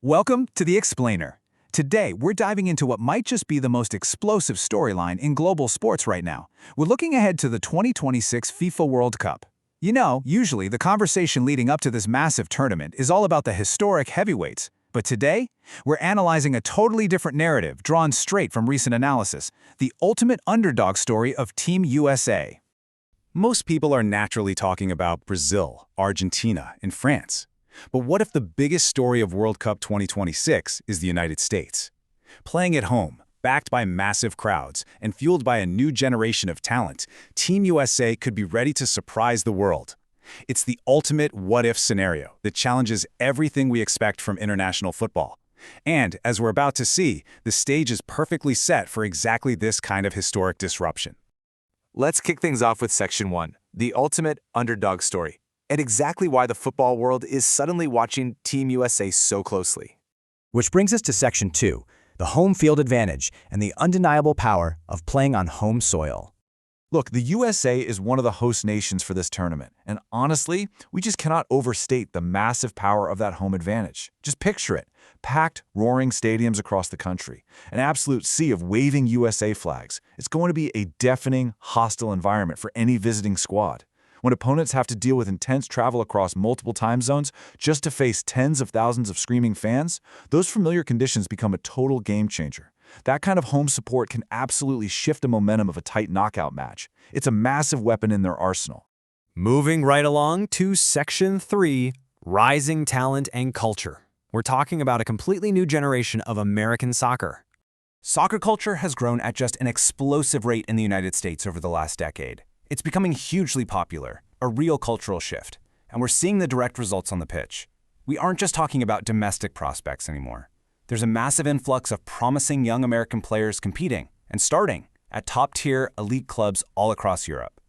Welcome to The Explainer. Today, we're diving into what might just be the most explosive storyline in global sports right now. We're looking ahead to the 2026 FIFA World Cup. You know, usually the conversation leading up to this massive tournament is all about the historic heavyweights. But today, we're analyzing a totally different narrative drawn straight from recent analysis, the ultimate underdog story of Team USA. Most people are naturally talking about Brazil, Argentina, and France. But what if the biggest story of World Cup 2026 is the United States? Playing at home, backed by massive crowds, and fueled by a new generation of talent, Team USA could be ready to surprise the world. It's the ultimate what-if scenario that challenges everything we expect from international football. And, as we're about to see, the stage is perfectly set for exactly this kind of historic disruption. Let's kick things off with Section 1, the ultimate underdog story, and exactly why the football world is suddenly watching Team USA so closely. Which brings us to Section 2, the home field advantage and the undeniable power of playing on home soil. Look, the USA is one of the host nations for this tournament, and honestly, we just cannot overstate the massive power of that home advantage. Just picture it, packed, roaring stadiums across the country, an absolute sea of waving USA flags. It's going to be a deafening, hostile environment for any visiting squad. When opponents have to deal with intense travel across multiple time zones just to face tens of thousands of screaming fans, those familiar conditions become a total game changer. That kind of home support can absolutely shift the momentum of a tight knockout match. It's a massive weapon in their arsenal. Moving right along to Section 3, Rising Talent and Culture. We're talking about a completely new generation of American soccer. Soccer culture has grown at just an explosive rate in the United States over the last decade. It's becoming hugely popular, a real cultural shift, and we're seeing the direct results on the pitch. We aren't just talking about domestic prospects anymore. There's a massive influx of promising young American players competing and starting at top-tier elite clubs all across Europe.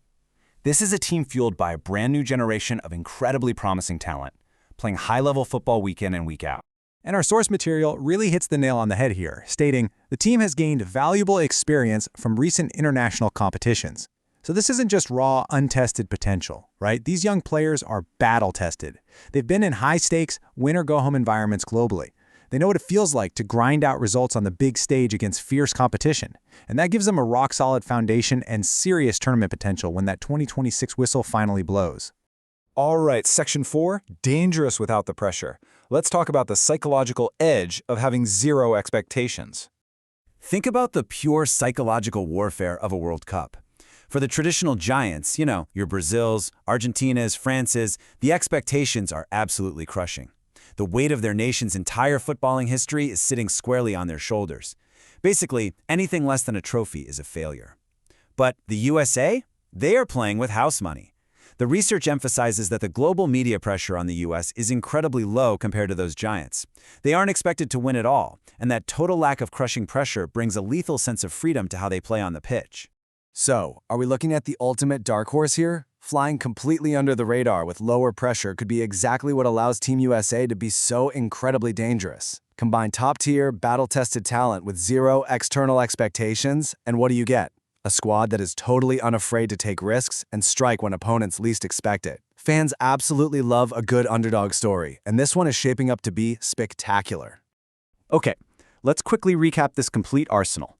This is a team fueled by a brand new generation of incredibly promising talent, playing high-level football week in and week out. And our source material really hits the nail on the head here, stating the team has gained valuable experience from recent international competitions. So this isn't just raw, untested potential, right? These young players are battle-tested. They've been in high-stakes, win-or-go-home environments globally. They know what it feels like to grind out results on the big stage against fierce competition, and that gives them a rock-solid foundation and serious tournament potential when that 2026 whistle finally blows. All right, Section 4, dangerous without the pressure. Let's talk about the psychological edge of having zero expectations. Think about the pure psychological warfare of a World Cup. For the traditional giants, your Brazils, Argentinas, Frances, the expectations are absolutely crushing. The weight of their nation's entire footballing history is sitting squarely on their shoulders. Basically, anything less than a trophy is a failure. But the USA? They are playing with house money. The research emphasizes that the global media pressure on the US is incredibly low compared to those giants. They aren't expected to win at all, and that total lack of crushing pressure brings a lethal sense of freedom to how they play on the pitch. So, are we looking at the ultimate dark horse here? Flying completely under the radar with lower pressure could be exactly what allows Team USA to be so incredibly dangerous. Combine top-tier, battle-tested talent with zero external expectations, and what do you get? A squad that is totally unafraid to take risks and strike when opponents least expect it. Fans absolutely love a good underdog story, and this one is shaping up to be spectacular. Okay, let's quickly recap this complete arsenal.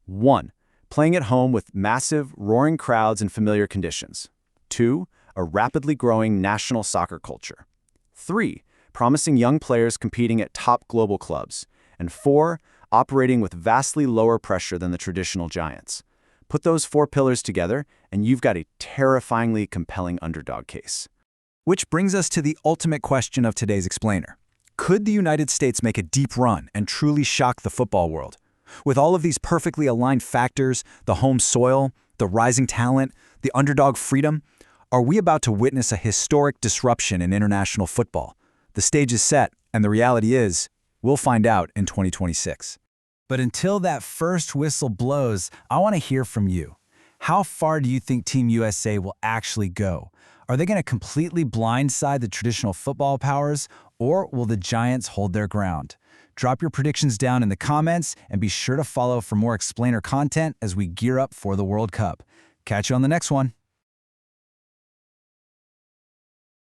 1. Playing at home with massive, roaring crowds and familiar conditions. 2. A rapidly growing national soccer culture. 3. Promising young players competing at top global clubs. And 4. Operating with vastly lower pressure than the traditional giants. Put those 4 pillars together, and you've got a terrifyingly compelling underdog case. Which brings us to the ultimate question of today's explainer. Could the United States make a deep run and truly shock the football world? With all of these perfectly aligned factors, the home soil, the rising talent, the underdog freedom, are we about to witness a historic disruption in international football? The stage is set, and the reality is, we'll find out in 2026. But until that first whistle blows, I want to hear from you. How far do you think Team USA will actually go? Are they going to completely blindside the traditional football powers, or will the Giants hold their ground? Drop your predictions down in the comments, and be sure to follow for more explainer content as we gear up for the World Cup. Catch you on the next one.